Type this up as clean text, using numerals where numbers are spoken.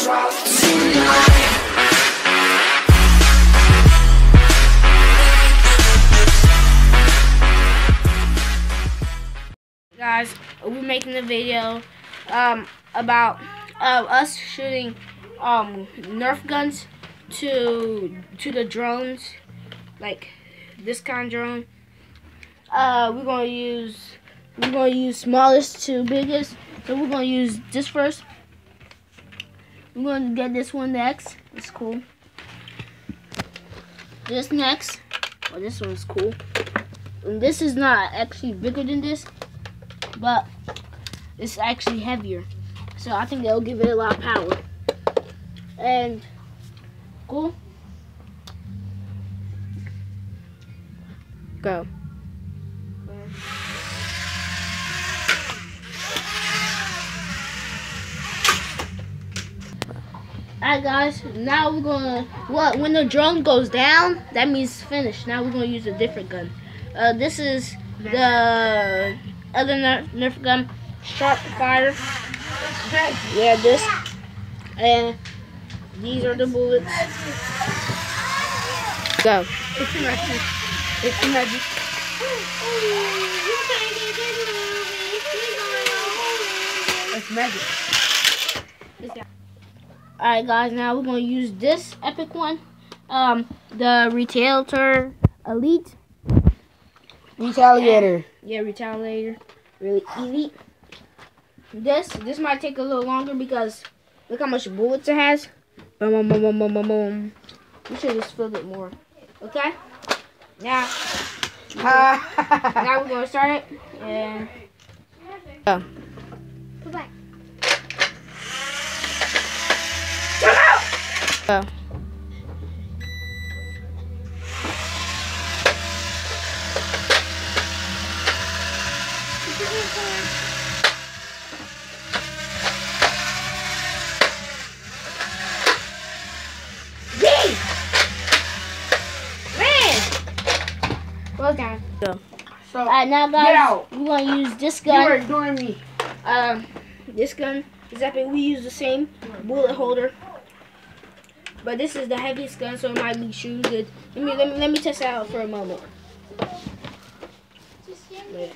drop tonight. Guys, we're making a video about us shooting Nerf guns to the drones, like this kind of drone. We're gonna use smallest to biggest. So we're gonna use this first. We're gonna get this one next. It's cool. This next. Oh, this one's cool. And this is not actually bigger than this, but it's actually heavier. So I think that'll give it a lot of power. And cool. Go. Alright guys, now we're gonna, when the drone goes down, that means it's finished. Now we're gonna use a different gun. This is the other Nerf gun, sharp fire. Yeah, this. And these are the bullets. Go. It's magic. It's magic. It's magic. Alright guys, now we're gonna use this epic one. The Retaliator Elite. Retaliator. Yeah, Retaliator. Really elite. This might take a little longer because look how much bullets it has. Boom, boom, boom, boom, boom, boom, boom. We should just fill it more. Okay? Now we're gonna start it and go. Go back. Go. Well done. So now guys, we're gonna use this gun. You were ignoring me. This gun is epic. We use the same bullet holder, but this is the heaviest gun, so it might be shooting good. Let me test it out for a moment. Wait.